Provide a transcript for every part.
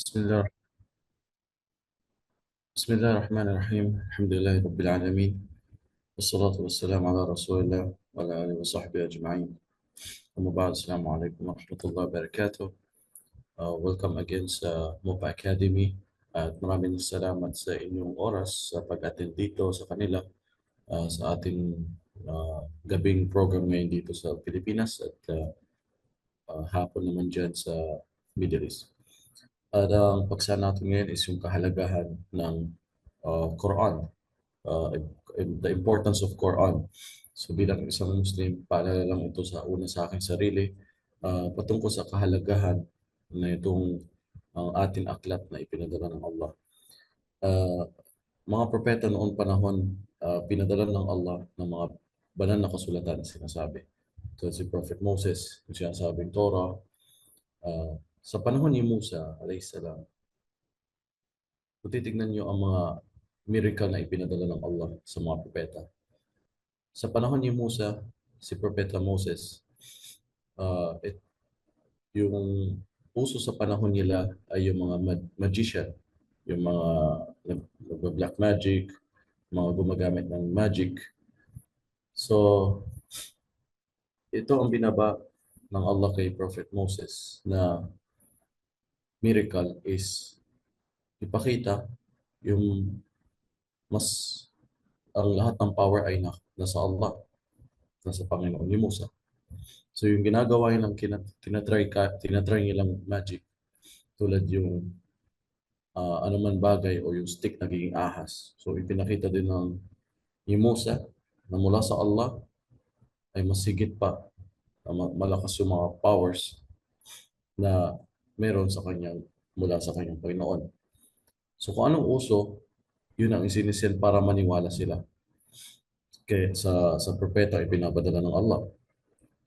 بسم الله بسم الله الرحمن الرحيم. الحمد لله رب العالمين، والصلاة والسلام على رسول الله وعلى آله وصحبه أجمعين. أما بعد، السلام عليكم ورحمة الله وبركاته. Welcome again sa MOPA Academy at maraming salamat sa inyong oras sa pag-attend dito sa kanila sa ating gabing program ngayon dito sa Pilipinas at hapon naman dyan sa Middle East. At ang paksa natin ngayon is yung kahalagahan ng Quran, uh, the importance of Quran. So bilang isang Muslim, paalala lang ito sa una sa aking sarili patungkol sa kahalagahan na itong ang ating aklat na ipinadala ng Allah. Uh, mga propeta noong panahon, pinadala ng Allah ng mga banal na kasulatan na sinasabi. So si Prophet Moses, yung sinasabing Torah, sa panahon ni Musa, alayhis salam, kung titignan niyo ang mga miracle na ipinadala ng Allah sa mga propeta. Sa panahon ni Musa, si Propeta Moses, uh, it, yung uso sa panahon nila ay yung mga magician, yung mga black magic, mga gumagamit ng magic. So, ito ang binaba ng Allah kay Prophet Moses na miracle is ipakita yung mas ang lahat ng power ay nasa Allah, nasa Panginoon ni Musa. So yung ginagawa nilang tinatry nilang magic, tulad yung anuman bagay o yung stick nagiging ahas. So ipinakita din ng ni Musa na mula sa Allah ay masigit pa, malakas yung mga powers na meron sa kanyang mula sa kanyang Panginoon. So kung anong uso, yun ang isinisend para maniwala sila. Kaya sa propeta ay pinabadala ng Allah.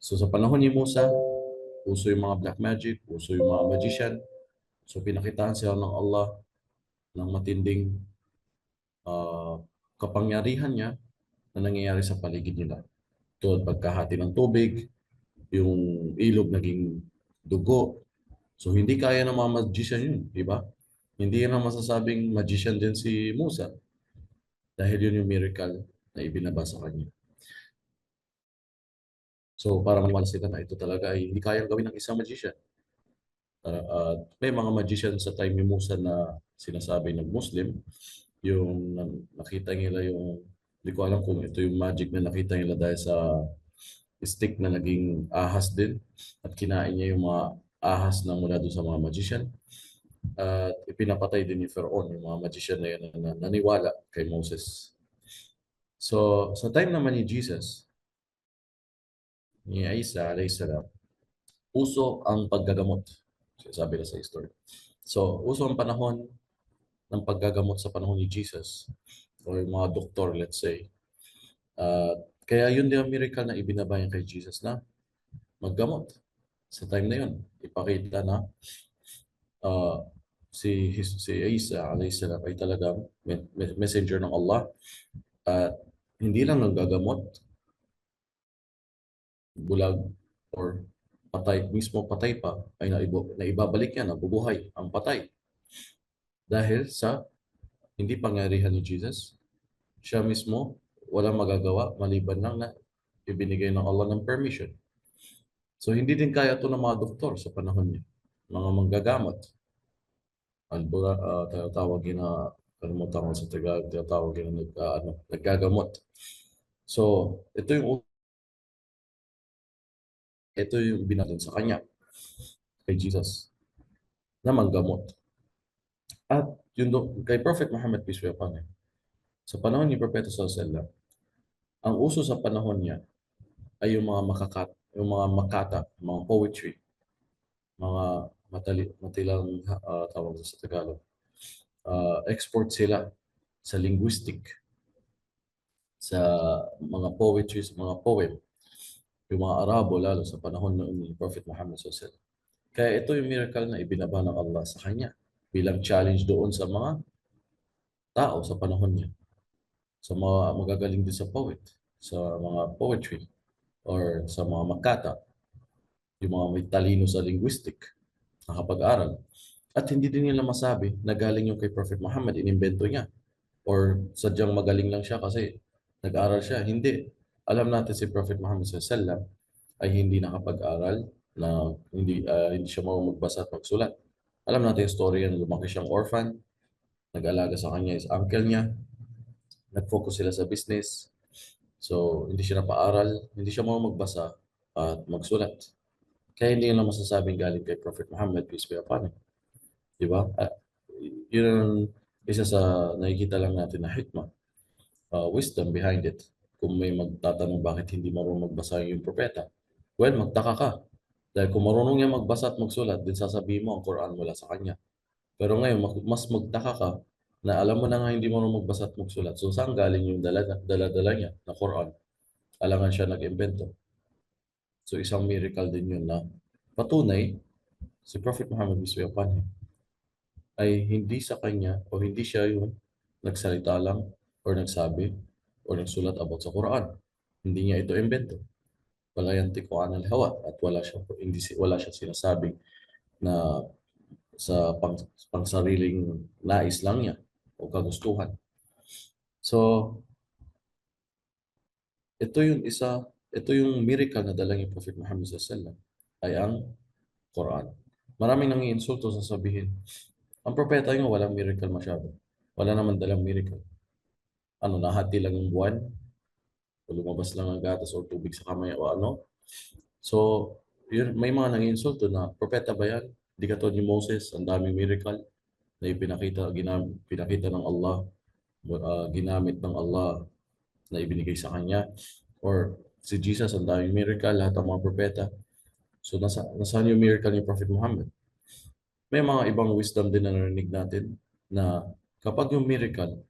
So sa panahon ni Musa, uso yung mga black magic, uso yung mga magician. So pinakitaan sila ng Allah ng matinding uh, kapangyarihan niya na nangyayari sa paligid nila. Tulad pagkahati ng tubig, yung ilog naging dugo. So hindi kaya ng mga magician yun, di ba? Hindi yan ang masasabing magician din si Musa dahil yun yung miracle na ibinaba sa kanya. So para maniwala sila na ito talaga ay hindi kayang gawin ng isang magician. May mga magician sa time ni Musa na sinasabi ng Muslim, yung nakita nila yung, hindi ko alam kung ito yung magic na nakita nila dahil sa stick na naging ahas din at kinain niya yung mga ahas na mula doon sa mga magician. At ipinapatay din ni Pharaoh yung mga magician na yan na naniwala kay Moses. So, sa time naman ni Jesus, ni Isa, alayhis salam, uso ang paggagamot. Sabi na sa history. So, uso ang panahon ng paggagamot sa panahon ni Jesus o yung mga doktor, let's say. Kaya yun din ang miracle na ibinabayan kay Jesus na maggamot. Sa time na yun, ipakita na uh, si Isa alayhis salam ay talagang messenger ng Allah at hindi lang nanggagamot, bulag or patay, mismo patay pa ay naibabalik niya, nabubuhay ang patay. Dahil sa hindi pangyarihan ni Jesus, siya mismo walang magagawa maliban lang na ibinigay ng Allah ng permission. So hindi din kaya ito ng mga doktor sa panahon niya. Mga manggagamot. Albura, tinatawagin na, kalimutan ko sa Tagalog, tinatawagin na naggagamot. So ito yung binalon sa kanya, kay Jesus, na manggamot. At yun kay Prophet Muhammad, peace be upon him, sa panahon ni Propeta Sallallahu Alaihi Wasallam, ang uso sa panahon niya ay yung mga makata, mga poetry, mga matilang tawag sa Tagalog. Export sila sa linguistic, sa mga poetry, mga poem, yung mga Arabo lalo sa panahon ni Prophet Muhammad sallallahu alaihi wasallam. Kaya ito yung miracle na ibinaba ng Allah sa kanya bilang challenge doon sa mga tao sa panahon niya. Sa mga magagaling din sa poet, sa mga poetry, or sa mga makata, yung mga may talino sa linguistic, nakapag-aral. At hindi din nila masabi na galing yung kay Prophet Muhammad, inimbento niya. Or sadyang magaling lang siya kasi nag-aral siya. Hindi. Alam natin si Prophet Muhammad SAW ay hindi nakapag-aral, na hindi siya marunong magbasa at magsulat. Alam natin yung story na lumaki siyang orphan, nag-alaga sa kanya is uncle niya, nag-focus sila sa business. So, hindi siya napaaral, hindi siya marunong magbasa at magsulat. Kaya hindi nila masasabing galing kay Prophet Muhammad, peace be upon him. Di ba? Yun ang isa sa nakikita lang natin na hikmah, wisdom behind it. Kung may magtatanong bakit hindi marunong magbasa yung propeta, well, magtaka ka. Dahil kung marunong niya magbasa at magsulat, din sasabihin mo ang Quran mula sa kanya. Pero ngayon, mas magtaka ka na alam mo na nga hindi marunong magbasa at magsulat. So, saan galing yung dala-dala niya na Quran? Alangan siya nag-imbento. So, isang miracle din yun na patunay si Prophet Muhammad peace be upon him ay hindi sa kanya o hindi siya yung nagsalita lang or nagsabi or nagsulat about sa Quran. Hindi niya ito imbento. Wala yantiqu anil hawa at wala siya sinasabi na sa pangsariling nais lang niya o kagustuhan. So, ito yung miracle na dala ni Prophet Muhammad SAW ay ang Quran. Maraming nangiinsulto sa sabihin, ang propeta niyo walang miracle masyado. Wala naman dalang miracle. Ano, nahati lang yung buwan, o lumabas lang ang gatas o tubig sa kamay o ano. So, yun, may mga nangiinsulto na, propeta ba yan? Di katulad ni Moses, ang daming miracle na pinakita ng Allah, ginamit ng Allah na ibinigay sa kanya. Or si Jesus, ang daming miracle, lahat ng mga propeta. So, nasaan yung miracle ni Prophet Muhammad? May mga ibang wisdom din na narinig natin na kapag yung miracle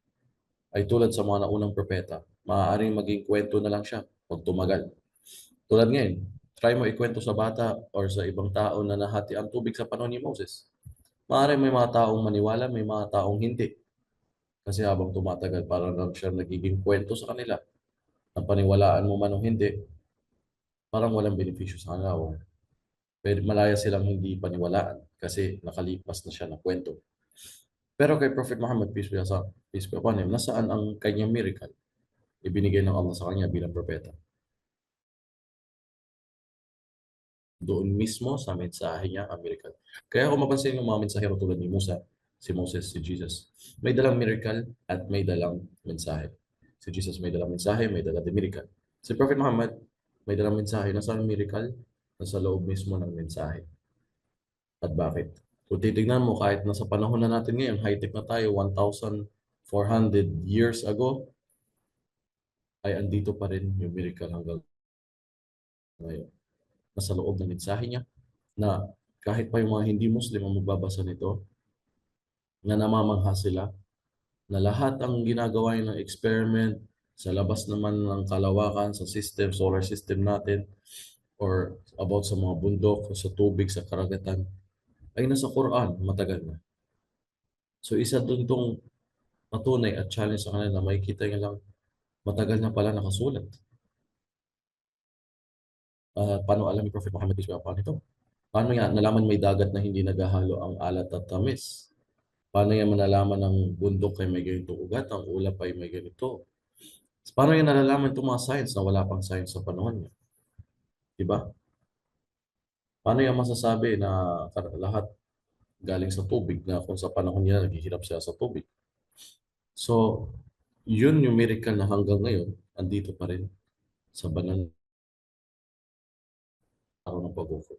ay tulad sa mga naunang propeta, maaaring maging kwento na lang siya pag tumagal. Tulad ngayon, try mo ikwento sa bata or sa ibang tao na nahati ang tubig sa panahon ni Moses. Maaaring may mga taong maniwala, may mga taong hindi. Kasi habang tumatagal, parang lang siya nagiging kwento sa kanila. Ang paniwalaan mo man o hindi, parang walang benepisyo sa kanila. O pwede malaya silang hindi paniwalaan kasi nakalipas na siya na kwento. Pero kay Prophet Muhammad, peace be upon him, nasaan ang kanyang miracle? Ibinigay ng Allah sa kanya bilang propeta. Doon mismo sa mensahe niya, ang miracle. Kaya kung mapansin yung mga mensahero tulad ni Musa, si Moses, si Jesus, may dalang miracle at may dalang mensahe. Si Jesus may dalang mensahe, may dalang miracle. Si Prophet Muhammad, may dalang mensahe. Nasa miracle? Nasa loob mismo ng mensahe. At bakit? Kung titignan mo, kahit nasa panahon na natin ngayon, high-tech na tayo, 1,400 years ago, ay andito pa rin yung miracle hanggang ngayon. Nasa loob ng mensahe niya na kahit pa yung mga hindi Muslim ang magbabasa nito, na namamangha sila na lahat ang ginagawa ng experiment sa labas naman ng kalawakan, sa solar system natin, or about sa mga bundok, sa tubig, sa karagatan, ay nasa Quran matagal na. So isa doon tong patunay at challenge sa kanila na makikita nyo lang matagal na pala nakasulat. Paano alam ni Prophet Muhammad peace be upon ito? Paano niya nalaman may dagat na hindi naghahalo ang alat at tamis? Paano niya manalaman ng bundok ay may ganitong ugat, ang ulap ay may ganito? Paano niya nalalaman itong mga science na wala pang science sa panahon niya? Diba? Paano niya masasabi na lahat galing sa tubig na kung sa panahon niya naghihirap siya sa tubig? So, yun yung miracle na hanggang ngayon, andito pa rin sa banal araw ng pag-uko.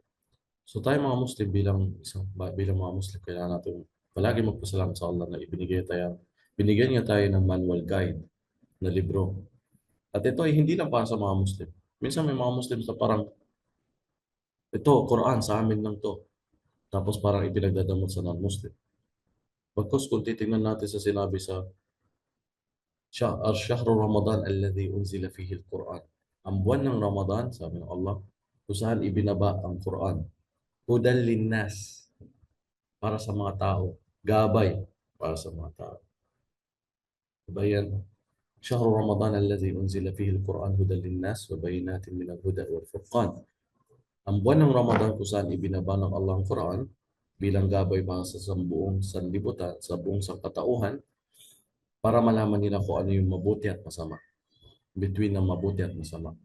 So tayo mga Muslim bilang mga Muslim, kailangan natin palagi magpasalamat sa Allah na binigyan niya tayo ng manual guide na libro. At ito ay hindi lang para sa mga Muslim. Minsan may mga Muslims na parang, ito, Quran, sa amin lang to. Tapos parang ipinagdadamot sa non-Muslim. Pagkos kung titingnan natin sa sinabi sa Shahru Ramadan alladhi unzila fihi al-Quran. Ang buwan ng Ramadan, sabi ng Allah, kung saan ibinaba ang Quran. Hudan linnas, para sa mga tao. Gabay, para sa mga tao. Bayan, شهر رمضان الذي أنزل فيه القرآن هدى للناس وبينات من الهدى والفرقان. Ang buwan ng Ramadan kung saan ibinaba ng Allah ang Quran bilang gabay para sa buong sanlibutan, sa buong sangkatauhan, para malaman nila kung ano yung mabuti at masama, between ng mabuti at masama.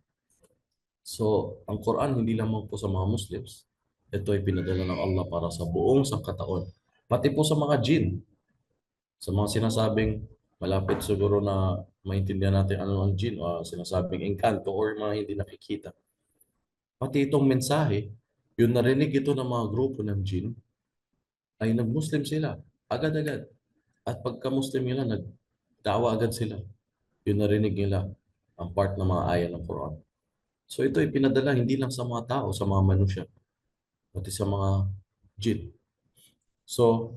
So, ang Quran hindi lamang po sa mga Muslims, ito ay pinadala ng Allah para sa buong sangkataon. Pati po sa mga jinn, sa mga sinasabing malapit siguro na maintindihan natin ano ang jinn, o sinasabing engkanto or mga hindi nakikita. Pati itong mensahe, yung narinig ito ng mga grupo ng jinn, ay nag-Muslim sila, agad-agad. At pagka-Muslim nila, nagdawa agad sila. Yung narinig nila ang part ng mga ayan ng Quran. So ito ay pinadala hindi lang sa mga tao, sa mga manusia, pati sa mga jinn. So,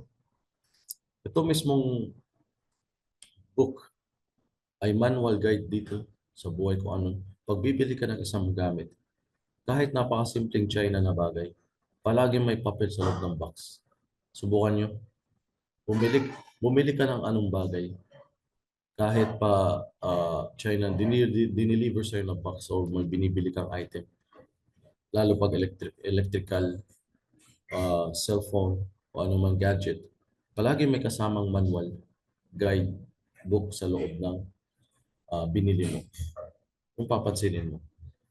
ito mismong book ay manual guide dito sa buhay ko ano. Pag bibili ka ng isang gamit, kahit napakasimpleng China na bagay, palagi may papel sa loob ng box. Subukan nyo. Bumili, bumili ka ng anong bagay, kahit pa China, diniliver sa'yo ng box o may binibili kang item. Lalo pag electrical, cellphone, o anumang gadget. Palagi may kasamang manual, guide, book sa loob ng binili mo. Kung papansinin mo.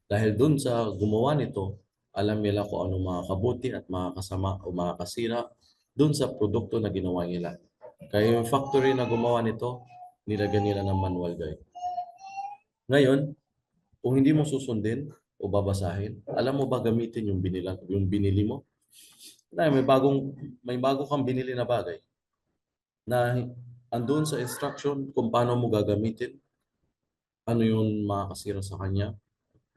Dahil dun sa gumawa nito, alam nila kung ano makakabuti at makakasama o makakasira dun sa produkto na ginawa nila. Kaya yung factory na gumawa nito, nilagyan nila ng manual guide. Ngayon, kung hindi mo susundin o babasahin, alam mo ba gamitin yung binili mo? Dahil may bago kang binili na bagay na andun sa instruction kung paano mo gagamitin, ano yung makakasira sa kanya,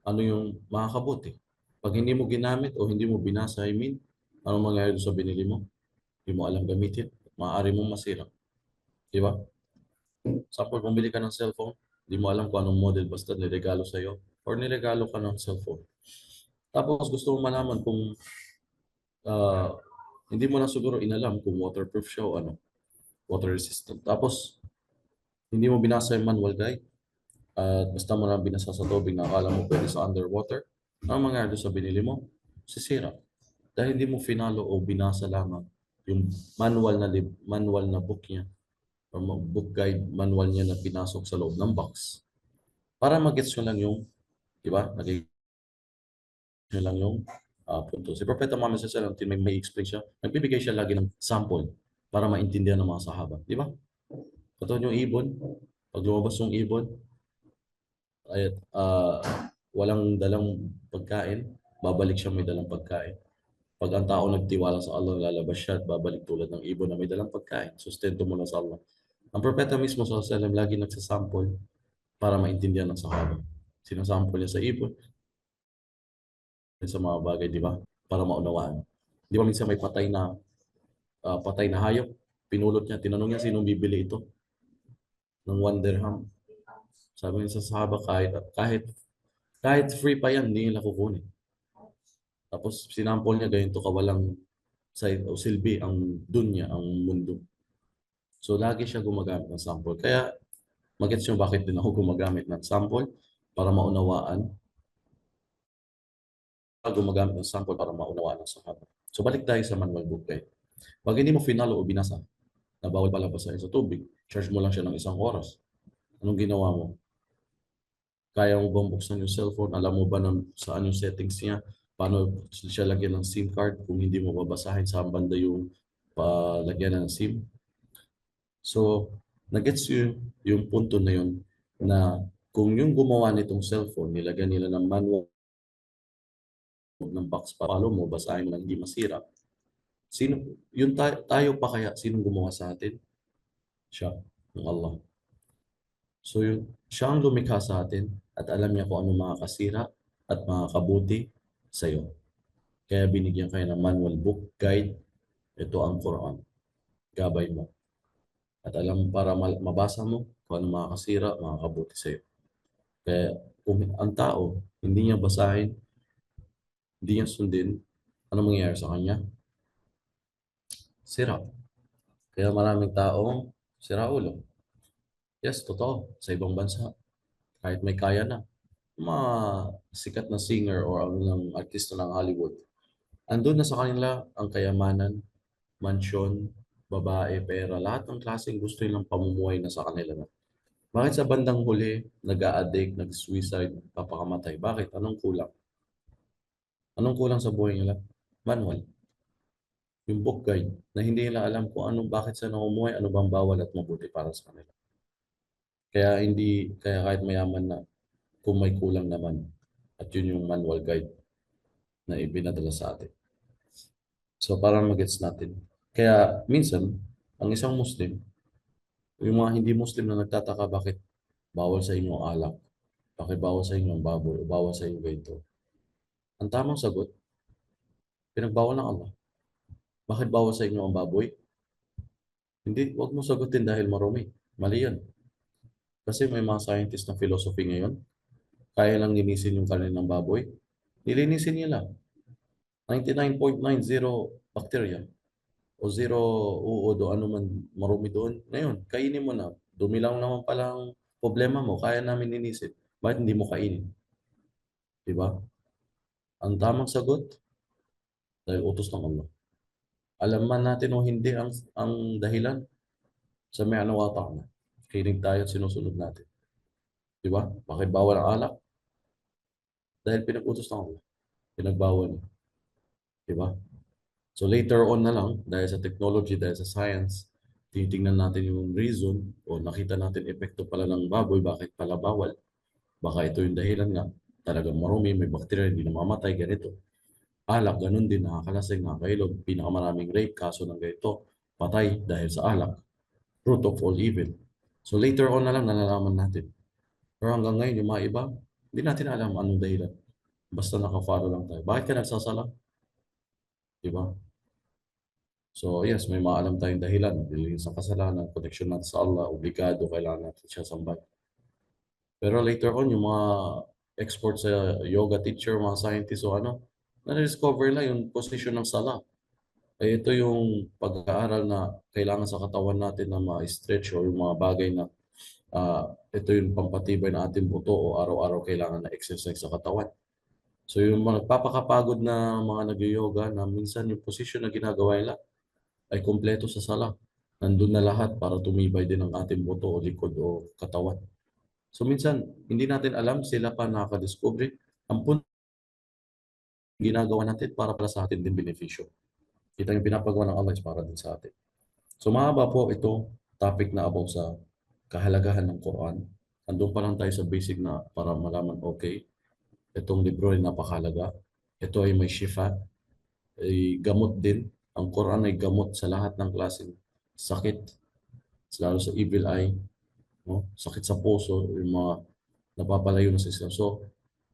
ano yung makakabuti. Pag hindi mo ginamit o hindi mo binasa, ano mangyayari sa binili mo? Hindi mo alam gamitin, maaari mong masira. Di ba? Sample, bumili ka ng cellphone, hindi mo alam kung anong model, basta niregalo sa'yo or niregalo ka ng cellphone. Tapos gusto mo malaman kung ah, hindi mo na siguro inalam kung waterproof siya o ano, water resistant. Tapos, hindi mo binasa yung manual guide at basta mo lang binasa sa tubig na akala mo pwede sa underwater, ang mangyayari sa binili mo, sisira. Dahil hindi mo finalo o binasa lamang yung manual na book niya or book guide manual niya na pinasok sa loob ng box. Para mag-gets nyo lang yung, di ba? Nag-gets nyo lang yung punto. Si Propeta Muhammad sallallahu alaihi wasallam, may explain siya, nagbibigay siya lagi ng sample para maintindihan ng mga sahaba. Di ba? Katulad yung ibon, pag lumabas yung ibon, ay walang dalang pagkain, babalik siya may dalang pagkain. Pag ang tao nagtiwala sa Allah, lalabas siya at babalik tulad ng ibon na may dalang pagkain. Sustento mo lang sa Allah. Ang propeta mismo sa sallam lagi nagsasample para maintindihan ng sahaba. Sinasample niya sa ibon, sa mga bagay, di ba? Para maunawaan. Di ba minsan may patay na hayop, pinulot niya, tinanong niya sinong bibili ito ng 1 dirham. Sabi niya sa sahaba, kahit free pa yan, hindi nila kukunin. Tapos sinampol niya ganito kawalang side o silbi ang dunya, ang mundo. So lagi siya gumagamit ng sample. Kaya magets nyo bakit din ako gumagamit ng sample para maunawaan. Gumagamit ng sample para maunawaan ng sahaba. So balik tayo sa manual book guide. Pag hindi mo finalo o binasa, na bawal pala basahin sa tubig, charge mo lang siya ng 1 oras. Anong ginawa mo? Kaya mo bang buksan yung cellphone? Alam mo ba saan yung settings niya? Paano siya lagyan ng SIM card kung hindi mo babasahin sa banda yung palagyan ng SIM? So, nagets yung punto na yun na kung yung gumawa nitong cellphone, nilagyan nila ng manual ng box pa, follow mo, basahin mo lang hindi masira. Tayo pa kaya, sinong gumawa sa atin? Siya, ng Allah. So siya ang lumikha sa atin at alam niya kung ano makakasira at makakabuti sa iyo. Kaya binigyan kayo ng manual book, guide, ito ang Quran. Gabay mo. At alam mo para mabasa mo kung ano makakasira, makakabuti sa iyo. Kaya kung ang tao, hindi niya basahin, hindi niya sundin, ano mangyayari sa kanya? Sira. Kaya maraming taong sira ulo. Yes, totoo. Sa ibang bansa, kahit may kaya na, mga sikat na singer or ang artista ng Hollywood, andun na sa kanila ang kayamanan, mansyon, babae, pera, lahat ng klaseng gusto nilang pamumuhay na sa kanila na. Bakit sa bandang huli, nag-a-addict, nag-suicide, papakamatay? Bakit? Anong kulang? Anong kulang sa buhay nila? Manual. Yung book guide na hindi nila alam kung anong bakit sila namumuhay, ano bang bawal at mabuti para sa kanila. Kaya kahit mayaman na, kung may kulang naman, at yun yung manual guide na ibinadala sa atin. So parang magets natin. Kaya minsan, ang isang Muslim, yung mga hindi Muslim na nagtataka bakit bawal sa inyo ang alak, bakit bawal sa inyo ang baboy, o bawal sa inyo ganito. Ang tamang sagot, pinagbawal ng Allah. Bakit bawal sa inyo ang baboy? Hindi, wag mo sagutin dahil marumi. Mali yan. Kasi may mga scientist ng philosophy ngayon, kaya lang linisin yung kanin ng baboy. Nilinisin nila. 99.90 bacteria o zero uod o ano man marumi doon. Ngayon, kainin mo na. Dumi lang naman palang problema mo. Kaya namin linisin. Bakit hindi mo kainin? Di ba? Ang tamang sagot, dahil utos ng Allah. Alam man natin o hindi ang dahilan, sa may anawata na. Kinig tayo at sinusunod natin. Di ba? Bakit bawal ang alak? Dahil pinag-utos ng Allah. Pinagbawal. Di ba? So later on na lang, dahil sa technology, dahil sa science, tinitingnan natin yung reason o nakita natin epekto pala ng baboy, bakit pala bawal. Baka ito yung dahilan nga, talagang marumi, may bacteria, hindi namamatay, ganito. Alak, ganun din, nakakalasing, nakakailog, pinakamaraming rape, kaso ng ganito, patay dahil sa alak, root of all evil. So later on na lang nalalaman natin. Pero hanggang ngayon, yung mga iba, hindi natin alam anong dahilan. Basta naka-follow lang tayo. Bakit ka nagsasala? Di ba? So yes, may maalam tayong dahilan. Dahil sa kasalanan, connection natin sa Allah, obligado, kailangan natin siya sambay. Pero later on, yung mga expert sa yoga teacher, mga scientist o ano, na-discover na yung position ng sala. Eh, ito yung pag-aaral na kailangan sa katawan natin na ma-stretch o yung mga bagay na ito yung pampatibay ng ating buto o araw-araw kailangan na exercise sa katawan. So yung mga nagpapakapagod na mga nag-yoga na minsan yung position na ginagawa nila ay kumpleto sa sala. Nandun na lahat para tumibay din ang ating buto o likod o katawan. So minsan, hindi natin alam, sila pa nakaka-discover. Ang punto, ginagawa natin para pala sa atin din benepisyo. Kita yung pinapagawa ng Allah is para din sa atin. So mahaba po ito, topic na about sa kahalagahan ng Quran. Andun pa lang tayo sa basic na para malaman, okay, itong libro ay napakahalaga. Ito ay may shifa, ay gamot din. Ang Quran ay gamot sa lahat ng klaseng sakit, lalo sa evil eye, no? Sakit sa puso, yung mga napapalayo na sa Islam. So,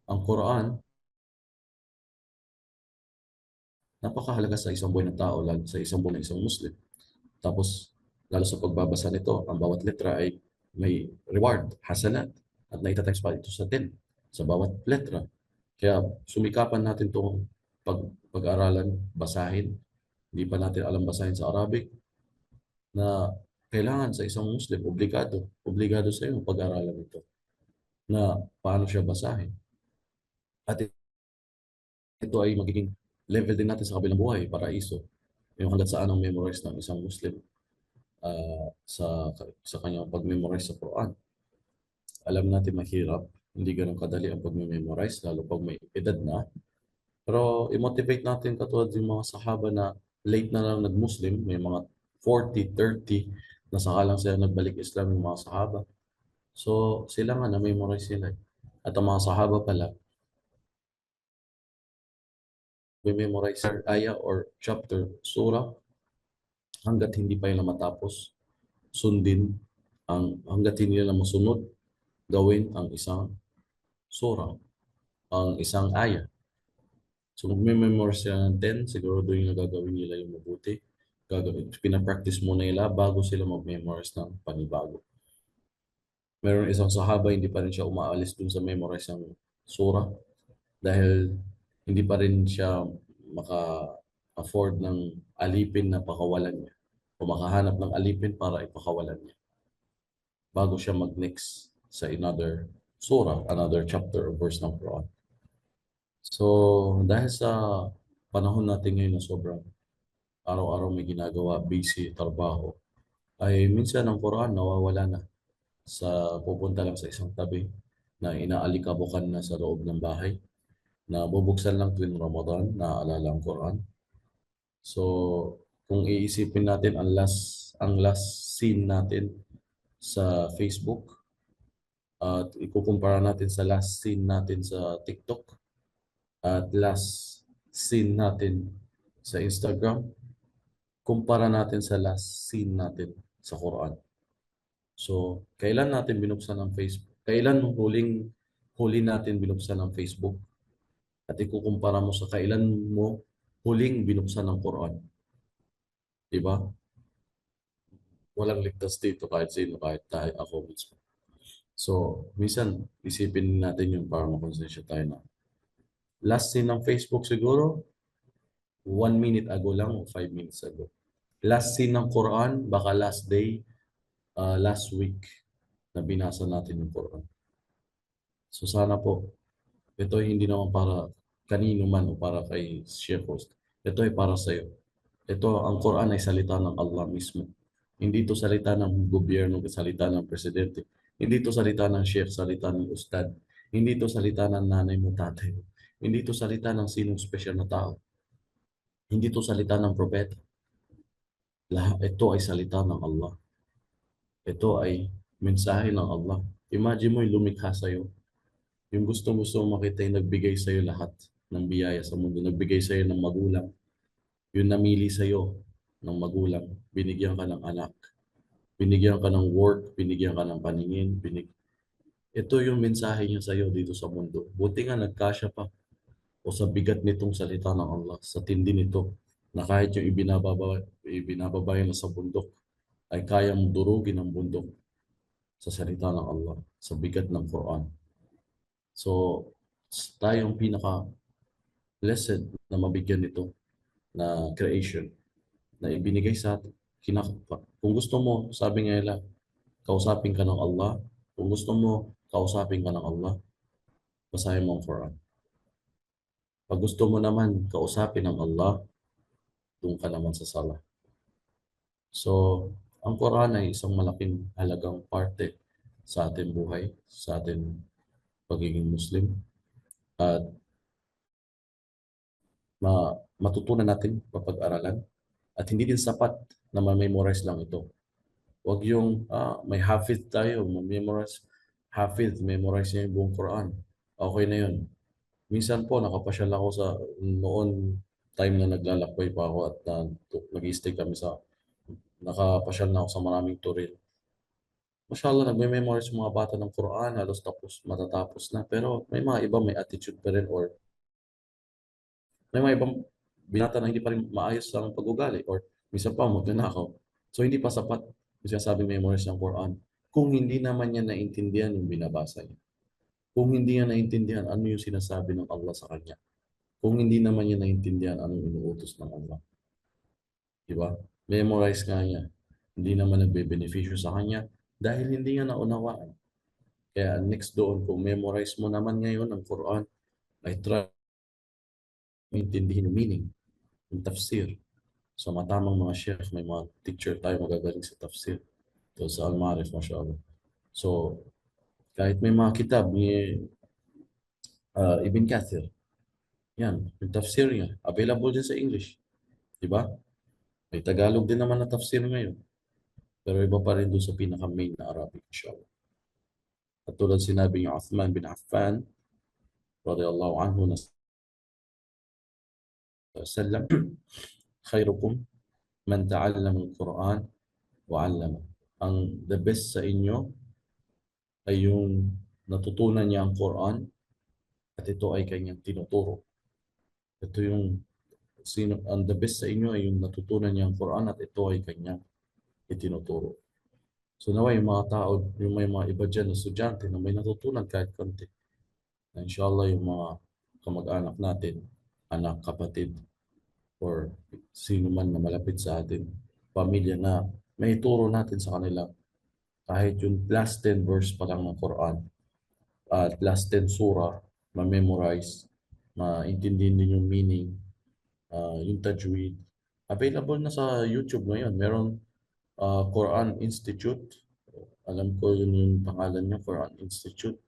ang Quran, napakahalaga sa isang buhay ng tao, lalo sa isang buhay ng isang Muslim. Tapos, lalo sa pagbabasa nito, ang bawat letra ay may reward, hasanat, at naitatimes pa ito sa 10 sa bawat letra. Kaya sumikapan natin itong pag-aralan, basahin. Hindi pa natin alam basahin sa Arabic na kailangan sa isang Muslim, obligado sa iyo pag-aralan ito na paano siya basahin. At ito ay magiging level din natin sa kabilang buhay, paraiso. Yung hanggat saan ang memorize ng isang Muslim sa kanyang pag-memorize sa Quran. Alam natin mahirap, hindi ganun kadali ang pag-memorize, lalo pag may edad na. Pero i-motivate natin katulad yung mga sahaba na late na lang nag-Muslim, may mga 40, 30, na saka lang sila nagbalik Islam yung mga sahaba. So sila nga na-memorize sila. At ang mga sahaba pala, may memorize ayah or chapter, surah, hanggat hindi pa nila matapos, sundin, hanggat hindi nila masunod, gawin ang isang surah, ang isang ayah. So magme-memorize sila ng 10, siguro doon yung nagagawin nila yung mabuti. Pinapractice muna nila bago sila mag-memorize ng panibago. Meron isang sahaba, hindi pa rin siya umaalis dun sa memorize ng surah dahil hindi pa rin siya maka-afford ng alipin na pakawalan niya o makahanap ng alipin para ipakawalan niya bago siya mag-next sa another surah, another chapter or verse ng Quran. So, dahil sa panahon natin ngayon na sobrang araw-araw may ginagawa, busy, trabaho, ay minsan ang Quran nawawala na pupunta lang sa isang tabi na inaalikabukan na sa loob ng bahay na bubuksan lang tuwing Ramadan na alala ang Quran. So, kung iisipin natin ang last scene natin sa Facebook at ikukumpara natin sa last scene natin sa TikTok at last scene natin sa Instagram, kumpara natin sa last scene natin sa Quran. So, kailan natin binuksan ang Facebook? Kailan huli natin binuksan ang Facebook? At ikukumpara mo sa kailan mo huling binuksan ang Quran. Di ba? Walang ligtas dito kahit sino, kahit tayo, ako mismo. So, minsan, isipin natin yung para makonsensya tayo na. Last scene ng Facebook siguro, 1 minute ago lang o 5 minutes ago. Last scene ng Quran, baka last day, last week na binasa natin yung Quran. So sana po, ito ay hindi naman para kanino man o para kay share host. Ito ay para sa iyo. Ito, ang Quran ay salita ng Allah mismo. Hindi ito salita ng gobyerno, salita ng presidente. Hindi ito salita ng sheikh, salita ng ustad. Hindi ito salita ng nanay mo, tatay mo. Hindi ito salita ng sinong special na tao. Hindi ito salita ng propeta. Lahat ito ay salita ng Allah. Ito ay mensahe ng Allah. Imagine mo yung lumikha sa'yo. Yung gusto-gusto mo makita yung nagbigay sa'yo lahat ng biyaya sa mundo. Nagbigay sa'yo ng magulang. Yung namili sa'yo ng magulang. Binigyan ka ng anak. Binigyan ka ng work. Binigyan ka ng paningin. Ito yung mensahe niya sa'yo dito sa mundo. Buti nga nagkasya pa o sa bigat nitong salita ng Allah, sa tindi nito, na kahit yung ibinababa na sa bundok, ay kaya mong durugin ang bundok sa salita ng Allah, sa bigat ng Quran. So, tayo ang pinaka-blessed na mabigyan nito na creation na ibinigay sa atin. Kung gusto mo, sabi nga nila, kausapin ka ng Allah. Kung gusto mo, kausapin ka ng Allah, basahin mo ang Quran. Pag gusto mo naman kausapin ng Allah, doon ka naman sa sala. So, ang Quran ay isang malaking halagang parte sa ating buhay, sa ating pagiging Muslim. At matutunan natin papag-aralan. At hindi din sapat na ma-memorize lang ito. Huwag yung may hafiz tayo, ma-memorize. Hafiz, memorize niya yung buong Quran. Okay na yun. Minsan po, nakapasyal ako noon time na naglalakbay pa ako at nag-stay kami nakapasyal na ako sa maraming turil. Mashallah, nagme-memorize yung mga bata ng Quran, halos matatapos na. Pero may mga iba may attitude pa rin or may mga ibang binata na hindi pa rin maayos ang pag-ugali or minsan pa magnanakaw. So hindi pa sapat yung sinasabing memorize ng Quran kung hindi naman niya naintindihan yung binabasa niya. Kung hindi niya naintindihan ano yung sinasabi ng Allah sa kanya. Kung hindi naman niya naintindihan anong inuutos ng Allah. Diba? Memorize nga niya. Hindi naman nagbe-beneficyo sa kanya dahil hindi niya naunawaan. Kaya next doon, kung memorize mo naman ngayon ang Quran, ay try maintindihin yung meaning, yung tafsir. So matamang mga sheikh, may mga teacher tayo magagaling sa tafsir. So sa Al-Ma'arif, mashallah. So kahit may mga kitab ni Ibn Kathir, yan, yung tafsir niya, available din sa English. Di ba? May Tagalog din naman na tafsir ngayon. Pero iba pa rin doon sa pinaka-main na Arabic, inshallah. At tulad sinabi ni Uthman bin Affan, radiyallahu anhu, na sallam, khairukum man ta'allama al-Quran wa 'allama. Ang the best sa inyo ay yung natutunan niya ang Quran at ito ay kanyang tinuturo. Ito yung ang the best sa inyo ay yung natutunan niya ang Quran at ito ay kanyang itinuturo. So nawa yung mga tao, yung may mga iba dyan na estudyante na may natutunan kahit konti. Na inshallah yung mga kamag-anak natin, anak, kapatid, or sino man na malapit sa atin, pamilya na may ituro natin sa kanila kahit yung last 10 verse pa lang ng Quran at last 10 surah, ma-memorize, maintindihin din yung meaning, yung tajweed, Available na sa YouTube ngayon. Meron Quran Institute. Alam ko yun yung pangalan niya, Quran Institute,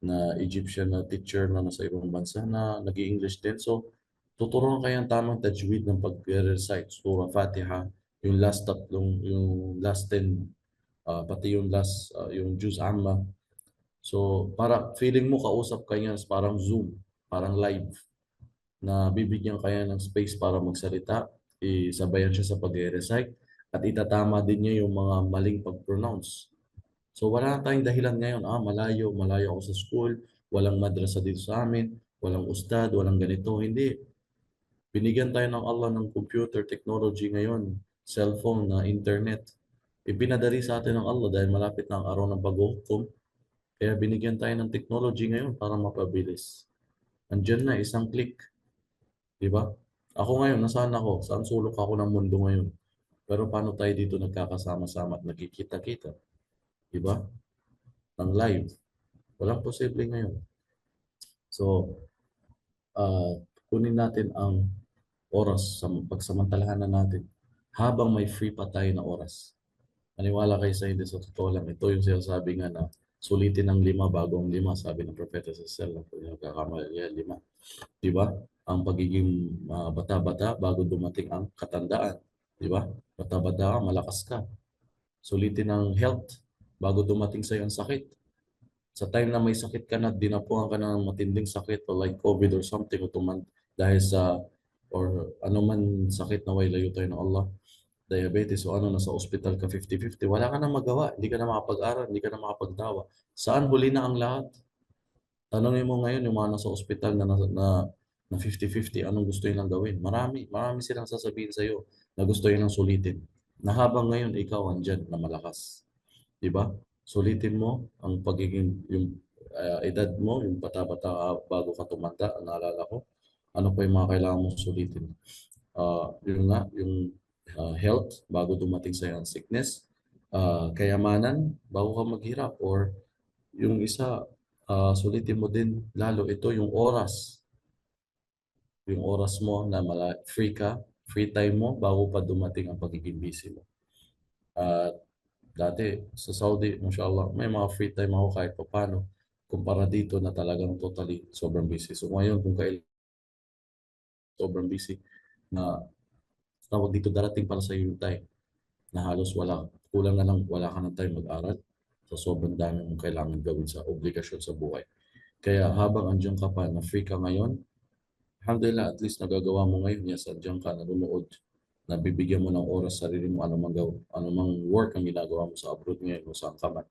na Egyptian na teacher na nasa ibang bansa na nag-i-English din. So, tuturuan kayo ang tamang tajwid ng pag-recite. Surah Fatiha, yung last tatlong, yung last 10, pati yung last, yung Juz Amma. So, para feeling mo kausap ka niya, parang Zoom, parang live, na bibigyan kaya ng space para magsalita, isabayan siya sa pag-recite, at itatama din niya yung mga maling pag-pronounce. So wala na tayong dahilan ngayon, malayo ako sa school, walang madrasa dito sa amin, walang ustad, walang ganito. Hindi. Binigyan tayo ng Allah ng computer technology ngayon, cellphone na internet. Ipinadali sa atin ng Allah dahil malapit na ang araw ng paghuhukom. Kaya binigyan tayo ng technology ngayon para mapabilis. Andiyan na, isang click. Di ba? Ako ngayon, nasaan ako? Saan sulok ako ng mundo ngayon? Pero paano tayo dito nagkakasama-sama at nagkikita-kita? Di ba? Ng live. Walang posible ngayon. So, ah, kunin natin ang oras sa pagsamantalahan natin habang may free pa tayo na oras. Maniwala kayo sa hindi, sa totoo lang. Ito yung sinasabi nga na sulitin ng 5 bago ang 5, sabi ng propeta sa Islam. Kung nagkakamali yan, 5. Di ba? Ang pagiging bata-bata bago dumating ang katandaan. Di ba? Bata-bata ka, malakas ka. Sulitin ng health bago dumating sa ang sakit. Sa time na may sakit ka na, dinapuan ka na ng matinding sakit o like COVID or something, o dahil sa or ano man sakit na way layo tayo ng Allah, diabetes o ano, nasa ospital ka 50-50, wala ka na magawa, hindi ka na makapag-aral, hindi ka na makapagdawa. Saan huli na ang lahat? Tanongin mo ngayon yung mga nasa ospital na 50-50, anong gusto nilang gawin? Marami silang sasabihin sa iyo na gusto nilang sulitin. Na habang ngayon ikaw andyan na malakas. 'Di ba? Sulitin mo ang pagiging yung edad mo, yung bata-bata bago ka tumanda, naalala ko. Ano pa yung mga kailangan mong sulitin? Yun nga, yung health bago dumating sa ang sickness, kayamanan bago ka maghirap, or yung isa, sulitin mo din lalo ito yung oras mo na free ka, free time mo bago pa dumating ang pagiging busy mo. At dati sa Saudi, mashallah, may mga free time ako kahit pa paano, kumpara dito na talagang totally sobrang busy. So ngayon, kung kailan sobrang busy, na tawag dito, darating para sa yung time na halos kulang na lang, wala ka ng time mag-aral sa sobrang dami mong kailangan gawin sa obligasyon sa buhay. Kaya habang andiyan ka pa, na free ka ngayon, alhamdulillah, at least nagagawa mo ngayon, yes, andiyan ka, nanonood, nabibigyan mo ng oras sarili mo, anumang work ang ginagawa mo sa abroad ngayon o saan ka man.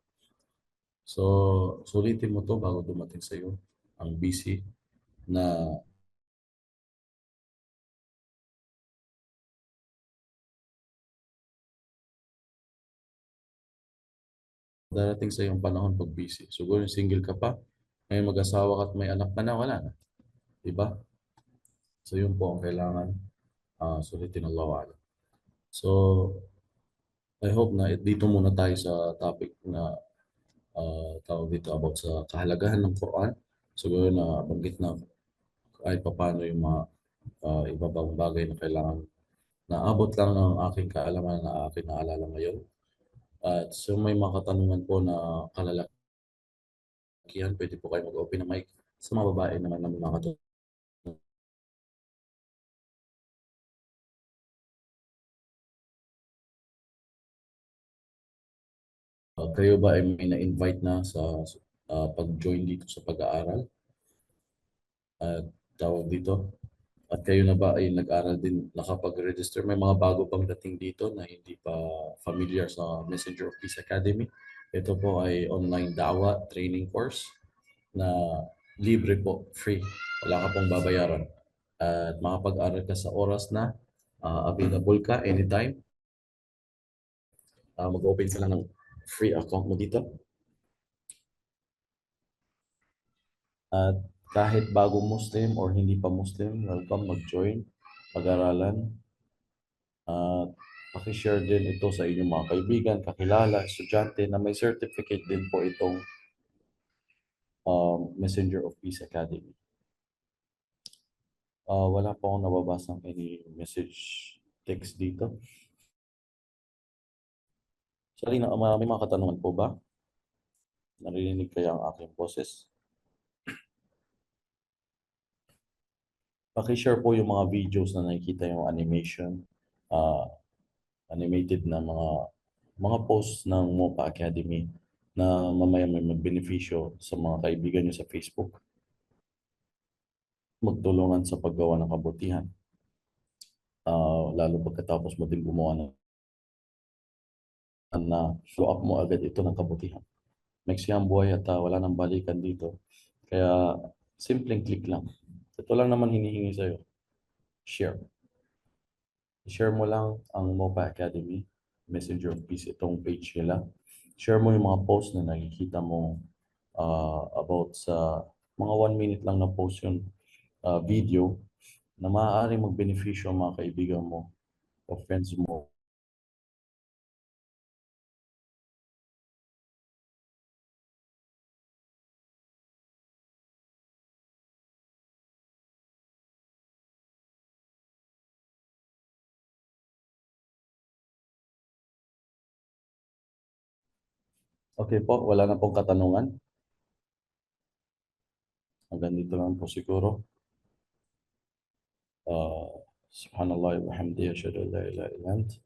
So, sulitin mo to bago dumating sa iyo ang busy na darating sa iyong panahon pag busy. Siguro yung single ka pa, may mag-asawa ka at may anak ka na, wala na. Diba? So, yun po ang kailangan sulitin, Allahu A'lam. So, I hope na dito muna tayo sa topic na tawag dito about sa kahalagahan ng Quran. Siguro na banggit na kahit paano yung mga iba pang bagay na kailangan na abot lang ng aking kaalaman na aking naalala ngayon. At so may mga katanungan po na kalalakihan, pwede po kayo mag-open ng mic. Sa mga babae naman na mga katanungan. Kayo ba ay may na-invite na sa pag-join dito sa pag-aaral? At tawag dito, at kayo na ba ay nag-aral din, nakapag-register? May mga bago pang dating dito na hindi pa familiar sa Messenger of Peace Academy. Ito po ay online dawa training course na libre po, free. Wala ka pong babayaran. At makapag-aral ka sa oras na available ka anytime. Mag-open ka lang ng free account mo dito. At kahit bagong Muslim or hindi pa Muslim, welcome mag-join, pag-aralan. At pakishare din ito sa inyong mga kaibigan, kakilala, estudyante na may certificate din po itong Messenger of Peace Academy. Wala po akong nababasang any message text dito. Sorry na, may mga katanungan po ba? Narinig kaya ang aking boses? Paki-share po yung mga videos na nakikita yung animation, animated na mga posts ng MOPA Academy na mamaya may magbenepisyo sa mga kaibigan nyo sa Facebook. Magtulungan sa paggawa ng kabutihan. Lalo pagkatapos mo din gumawa na show up mo agad ito ng kabutihan. Maiksi ang buhay at wala nang balikan dito. Kaya simpleng click lang. Ito lang naman hinihingi sa'yo. Share. Share mo lang ang MOPA Academy, Messenger of Peace, itong page nila. Share mo yung mga post na nakikita mo about sa mga 1 minute lang na post yun, video na maaaring magbenepisyo ang mga kaibigan mo o friends mo. Okay po, wala na pong katanungan. Hanggang dito lang po siguro. Subhanallah wa bihamdihi, asyhadu an la ilaha illa anta,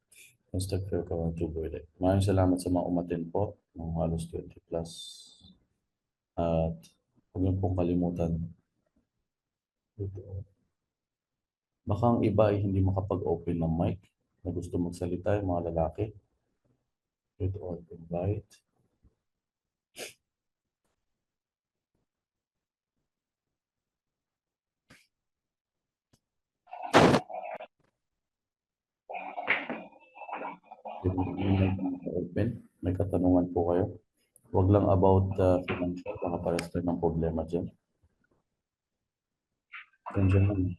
astaghfiruka wa atubu ilaik. Maraming salamat sa mga umattend po, ng halos 20 plus. At huwag niyo pong kalimutan. Baka ang iba ay hindi makapag-open ng mic na gusto magsalita, yung mga lalaki. Ito all invite. Open. May katanungan po kayo. Huwag lang about financial, baka pares tayo ng problema dyan. Nandiyan lang.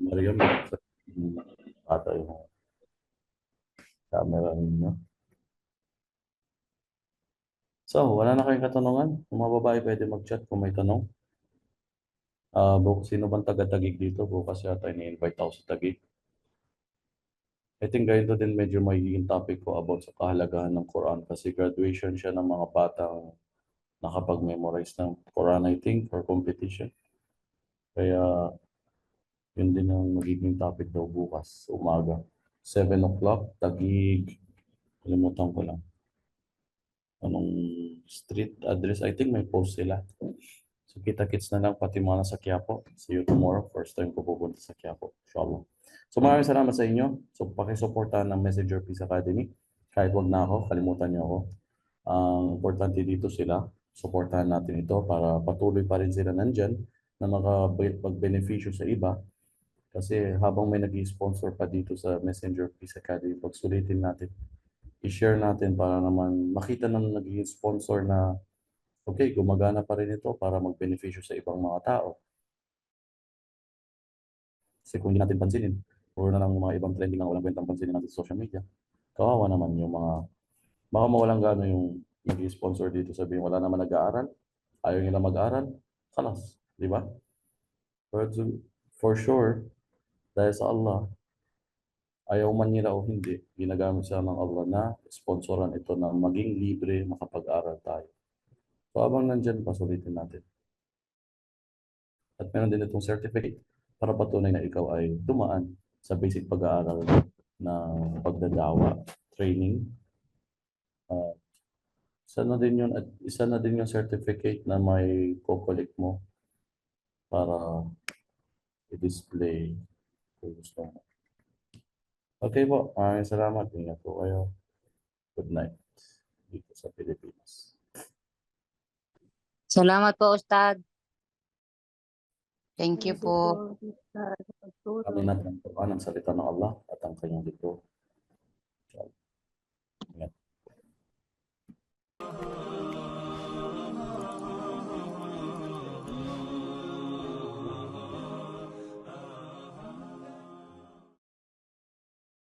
Mariam, ata yung camera ninyo. So, wala na kayong katanungan? Kung mga babae pwede mag-chat kung may tanong. Sino bang taga-Taguig dito? Bukas yata ini-invite ako sa Taguig. I think ganito din medyo magiging topic ko about sa kahalagahan ng Quran kasi graduation siya ng mga batang nakapag-memorize ng Quran, I think, for competition. Kaya yun din ang magiging topic daw bukas, umaga. 7 o'clock, Taguig. Kalimutan ko lang. Anong street address? I think may post sila. So kita-kits na lang pati mga nasa Quiapo. See you tomorrow. First time ko pupunta sa Quiapo. Inshallah. So maraming salamat sa inyo. So pakisuportahan ng Messenger Peace Academy. Kahit wag na ako, kalimutan niyo ako. Ang importante dito sila. Suportahan natin ito para patuloy pa rin sila nandyan na makapag-beneficyo sa iba. Kasi habang may nag-sponsor pa dito sa Messenger Peace Academy, pagsulitin natin, i-share natin para naman makita ng naging sponsor na okay, gumagana pa rin ito para mag-beneficyo sa ibang mga tao. Kasi kung hindi natin pansinin, puro na lang mga ibang trending na walang kwentang pansinin natin sa social media, kawawa naman yung mga, baka mawalang gano yung nag-sponsor dito, sabihin wala naman nag-aaral, ayaw nila mag-aaral, kalas, di ba? But for sure, dahil sa Allah, ayaw man nila o hindi, ginagamit siya ng Allah na sponsoran ito na maging libre makapag-aral tayo. So habang nandyan, pasulitin natin. At meron din itong certificate para patunay na ikaw ay dumaan sa basic pag-aaral ng pagdadawa, training. Isa na din yung certificate na may co-collect mo para i-display kung gusto mo. Okay po, maraming salamat. Ingat po kayo. Good night dito sa Pilipinas. Salamat po, Ustad. Thank you po. Kami natin ang Quran, ang salita ng Allah at ang kanyang libro.